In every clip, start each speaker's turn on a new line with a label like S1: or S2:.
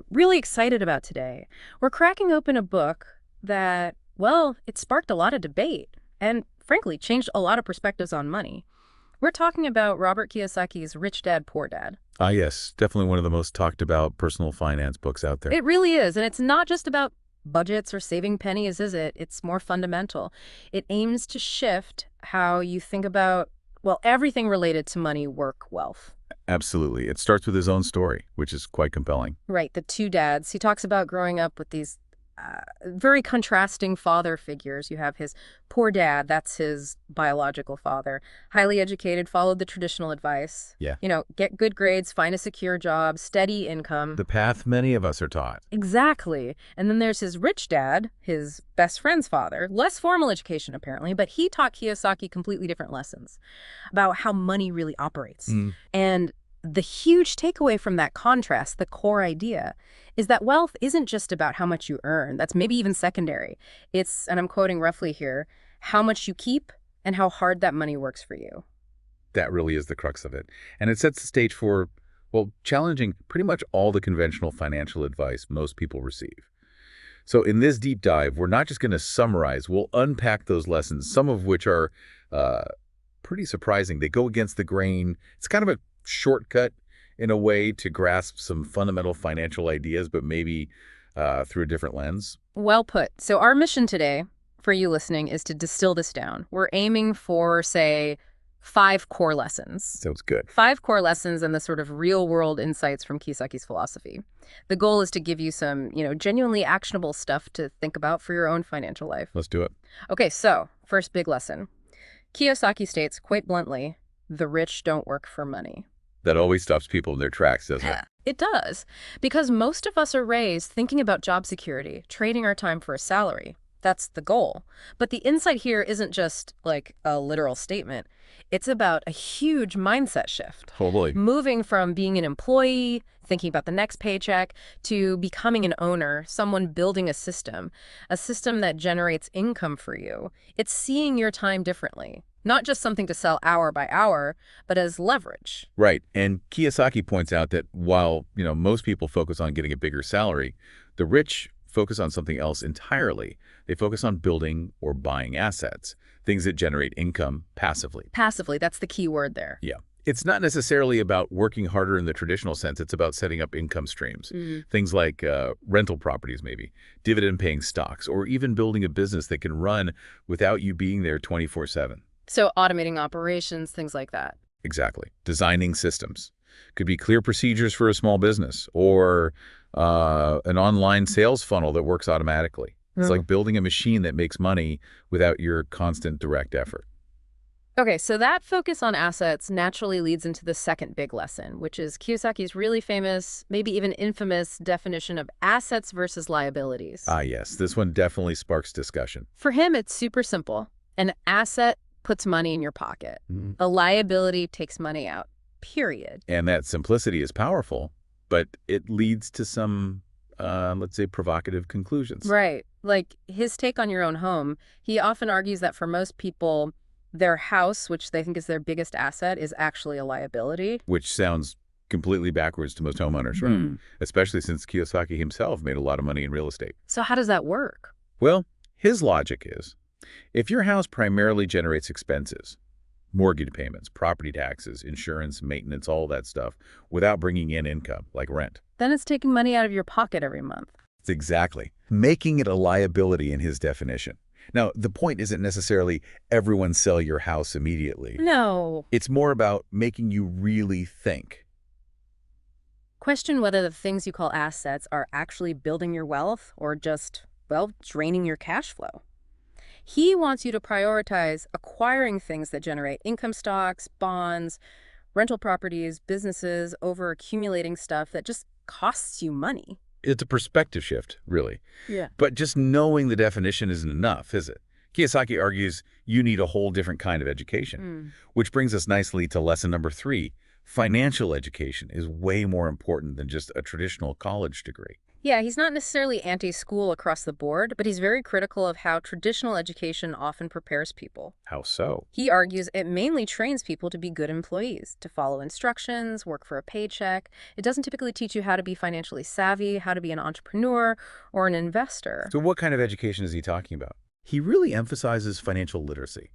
S1: Really excited about today. We're cracking open a book that, well, it sparked a lot of debate and, frankly, changed a lot of perspectives on money. We're talking about Robert Kiyosaki's Rich Dad, Poor Dad.
S2: Ah, yes, definitely one of the most talked about personal finance books out there.
S1: It really is, and it's not just about budgets or saving pennies, is it? It's more fundamental. It aims to shift how you think about, well, everything related to money, work, wealth.
S2: Absolutely. It starts with his own story, which is quite compelling.
S1: Right, the two dads. He talks about growing up with these very contrasting father figures. You have his poor dad, that's his biological father, highly educated, followed the traditional advice.
S2: Yeah.
S1: Get good grades, find a secure job, steady income.
S2: The path many of us are taught.
S1: Exactly. And then there's his rich dad, his best friend's father, less formal education apparently, but he taught Kiyosaki completely different lessons about how money really operates. And the huge takeaway from that contrast, the core idea, is that wealth isn't just about how much you earn. That's maybe even secondary. It's, and I'm quoting roughly here, how much you keep and how hard that money works for you.
S2: That really is the crux of it. And it sets the stage for, well, challenging pretty much all the conventional financial advice most people receive. So in this deep dive, we're not just going to summarize, we'll unpack those lessons, some of which are pretty surprising. They go against the grain. It's kind of a shortcut in a way to grasp some fundamental financial ideas, but maybe through a different lens.
S1: Well put. So our mission today, for you listening, is to distill this down. We're aiming for, say, 5 core lessons.
S2: Sounds good.
S1: 5 core lessons and the sort of real-world insights from Kiyosaki's philosophy. The goal is to give you some, genuinely actionable stuff to think about for your own financial life.
S2: Let's do it.
S1: Okay, so first big lesson. Kiyosaki states, quite bluntly, the rich don't work for money.
S2: That always stops people in their tracks, doesn't it?
S1: It does, because most of us are raised thinking about job security, trading our time for a salary. That's the goal. But the insight here isn't just like a literal statement. It's about a huge mindset shift.
S2: Totally.
S1: Moving from being an employee, thinking about the next paycheck, to becoming an owner, someone building a system that generates income for you. It's seeing your time differently. Not just something to sell hour by hour, but as leverage.
S2: Right. And Kiyosaki points out that while, most people focus on getting a bigger salary, the rich focus on something else entirely. They focus on building or buying assets, things that generate income passively.
S1: Passively, that's the key word there.
S2: Yeah. It's not necessarily about working harder in the traditional sense. It's about setting up income streams. Things like rental properties, maybe, dividend-paying stocks, or even building a business that can run without you being there 24/7.
S1: So automating operations, things like that.
S2: Exactly. Designing systems. Could be clear procedures for a small business or an online sales funnel that works automatically. It's like building a machine that makes money without your constant direct effort.
S1: Okay, so that focus on assets naturally leads into the second big lesson, which is Kiyosaki's really famous, maybe even infamous definition of assets versus liabilities.
S2: Ah, yes. This one definitely sparks discussion.
S1: For him, it's super simple. An asset puts money in your pocket. A liability takes money out, period.
S2: And that simplicity is powerful, but it leads to some, let's say, provocative conclusions.
S1: Right. Like his take on your own home, he often argues that for most people, their house, which they think is their biggest asset, is actually a liability.
S2: Which sounds completely backwards to most homeowners, right? Especially since Kiyosaki himself made a lot of money in real estate.
S1: So how does that work?
S2: Well, his logic is, if your house primarily generates expenses, mortgage payments, property taxes, insurance, maintenance, all that stuff, without bringing in income, like rent.
S1: Then it's taking money out of your pocket every month.
S2: It's exactly. Making it a liability in his definition. Now, the point isn't necessarily everyone sell your house immediately.
S1: No.
S2: It's more about making you really think.
S1: Question whether the things you call assets are actually building your wealth or just, well, draining your cash flow. He wants you to prioritize acquiring things that generate income stocks, bonds, rental properties, businesses, over accumulating stuff that just costs you money.
S2: It's a perspective shift, really.
S1: Yeah.
S2: But just knowing the definition isn't enough, is it? Kiyosaki argues you need a whole different kind of education, which brings us nicely to lesson number 3, Financial education is way more important than just a traditional college degree.
S1: Yeah, he's not necessarily anti-school across the board, but he's very critical of how traditional education often prepares people.
S2: How so?
S1: He argues it mainly trains people to be good employees, to follow instructions, work for a paycheck. It doesn't typically teach you how to be financially savvy, how to be an entrepreneur, or an investor.
S2: So what kind of education is he talking about? He really emphasizes financial literacy,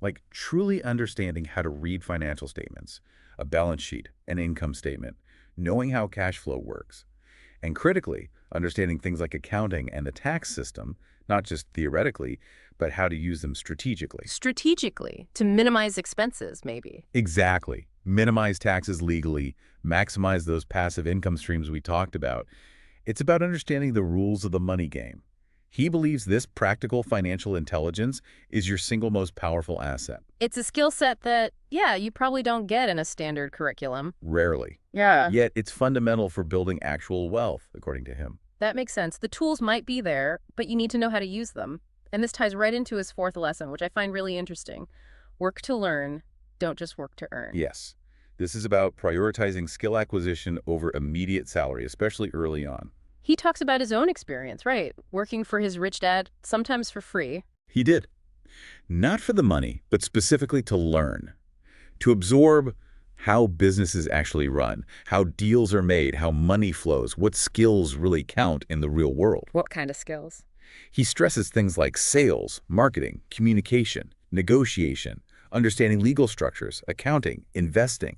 S2: like truly understanding how to read financial statements, a balance sheet, an income statement, knowing how cash flow works, and critically, understanding things like accounting and the tax system, not just theoretically, but how to use them strategically.
S1: Strategically, to minimize expenses, maybe.
S2: Exactly. Minimize taxes legally, maximize those passive income streams we talked about. It's about understanding the rules of the money game. He believes this practical financial intelligence is your single most powerful asset.
S1: It's a skill set that, yeah, you probably don't get in a standard curriculum.
S2: Rarely.
S1: Yeah.
S2: Yet it's fundamental for building actual wealth, according to him.
S1: That makes sense. The tools might be there, but you need to know how to use them. And this ties right into his fourth lesson, which I find really interesting. Work to learn, don't just work to earn.
S2: Yes. This is about prioritizing skill acquisition over immediate salary, especially early on.
S1: He talks about his own experience, right? Working for his rich dad, sometimes for free.
S2: He did. Not for the money, but specifically to learn, to absorb how businesses actually run, how deals are made, how money flows, what skills really count in the real world.
S1: What kind of skills?
S2: He stresses things like sales, marketing, communication, negotiation, understanding legal structures, accounting, investing.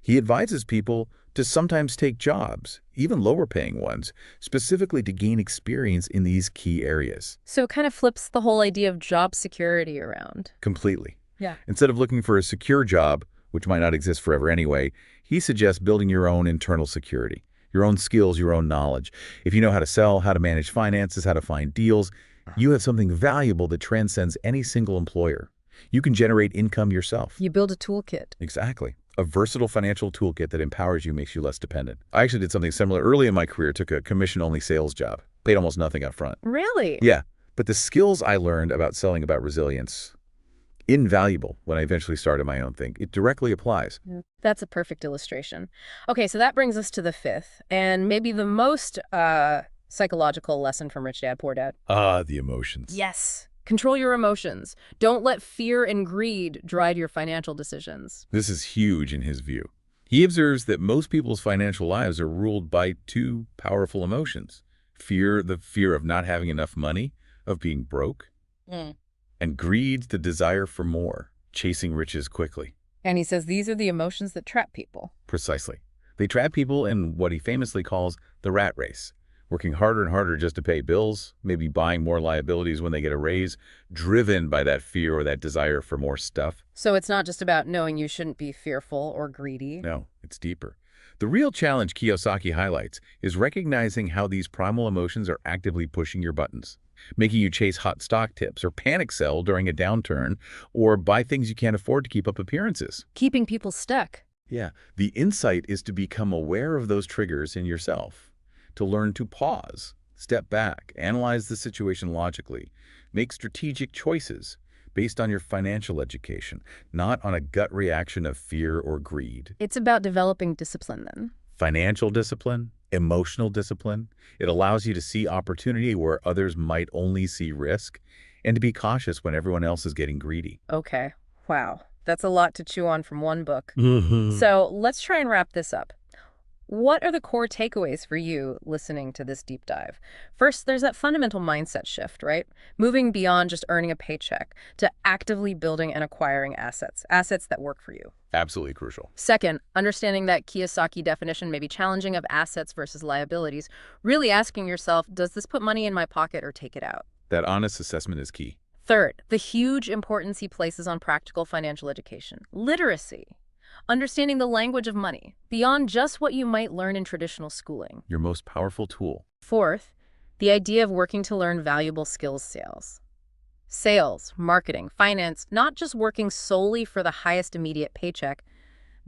S2: He advises people to sometimes take jobs, even lower-paying ones, specifically to gain experience in these key areas.
S1: So it kind of flips the whole idea of job security around.
S2: Completely.
S1: Yeah.
S2: Instead of looking for a secure job, which might not exist forever anyway, he suggests building your own internal security, your own skills, your own knowledge. If you know how to sell, how to manage finances, how to find deals, you have something valuable that transcends any single employer. You can generate income yourself.
S1: You build a toolkit.
S2: Exactly. A versatile financial toolkit that empowers you, makes you less dependent. I actually did something similar early in my career, took a commission-only sales job, paid almost nothing up front.
S1: Really?
S2: Yeah, but the skills I learned about selling, about resilience, invaluable when I eventually started my own thing. It directly applies.
S1: That's a perfect illustration. Okay, so that brings us to the fifth, and maybe the most psychological lesson from Rich Dad, Poor Dad.
S2: The emotions.
S1: Yes. Control your emotions. Don't let fear and greed drive your financial decisions.
S2: This is huge in his view. He observes that most people's financial lives are ruled by two powerful emotions. Fear, the fear of not having enough money, of being broke, and greed, the desire for more, chasing riches quickly.
S1: And he says these are the emotions that trap people.
S2: Precisely. They trap people in what he famously calls the rat race, working harder and harder just to pay bills, maybe buying more liabilities when they get a raise, driven by that fear or that desire for more stuff.
S1: So it's not just about knowing you shouldn't be fearful or greedy.
S2: No, it's deeper. The real challenge Kiyosaki highlights is recognizing how these primal emotions are actively pushing your buttons, making you chase hot stock tips or panic sell during a downturn or buy things you can't afford to keep up appearances.
S1: Keeping people stuck.
S2: Yeah, the insight is to become aware of those triggers in yourself, to learn to pause, step back, analyze the situation logically, make strategic choices based on your financial education, not on a gut reaction of fear or greed.
S1: It's about developing discipline then.
S2: Financial discipline, emotional discipline. It allows you to see opportunity where others might only see risk, and to be cautious when everyone else is getting greedy.
S1: Okay. Wow. That's a lot to chew on from one book. So let's try and wrap this up. What are the core takeaways for you listening to this deep dive? First, there's that fundamental mindset shift, right? Moving beyond just earning a paycheck to actively building and acquiring assets that work for you.
S2: Absolutely crucial.
S1: Second, understanding that Kiyosaki definition may be challenging of assets versus liabilities, really asking yourself, does this put money in my pocket or take it out?
S2: That honest assessment is key.
S1: Third, the huge importance he places on practical financial education, literacy. Understanding the language of money, beyond just what you might learn in traditional schooling.
S2: Your most powerful tool.
S1: Fourth, the idea of working to learn valuable skills sales, marketing, finance, not just working solely for the highest immediate paycheck,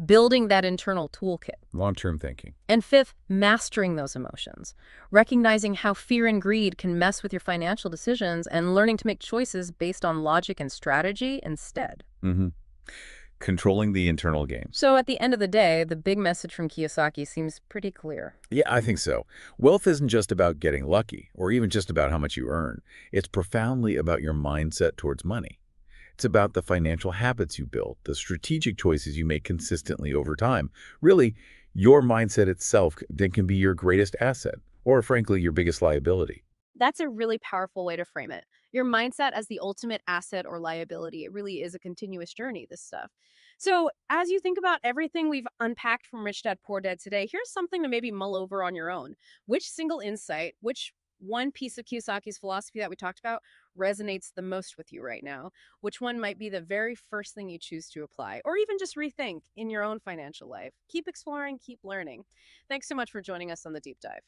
S1: building that internal toolkit.
S2: Long-term thinking.
S1: And fifth, mastering those emotions, recognizing how fear and greed can mess with your financial decisions and learning to make choices based on logic and strategy instead.
S2: controlling the internal games.
S1: So at the end of the day, the big message from Kiyosaki seems pretty clear.
S2: Yeah, I think so. Wealth isn't just about getting lucky or even just about how much you earn. It's profoundly about your mindset towards money. It's about the financial habits you build, the strategic choices you make consistently over time. Really, your mindset itself then can be your greatest asset, or frankly, your biggest liability.
S1: That's a really powerful way to frame it. Your mindset as the ultimate asset or liability. It really is a continuous journey, this stuff. So, as you think about everything we've unpacked from Rich Dad Poor Dad today, here's something to maybe mull over on your own. Which single insight, which one piece of Kiyosaki's philosophy that we talked about resonates the most with you right now? Which one might be the very first thing you choose to apply or even just rethink in your own financial life? Keep exploring, keep learning. Thanks so much for joining us on the deep dive.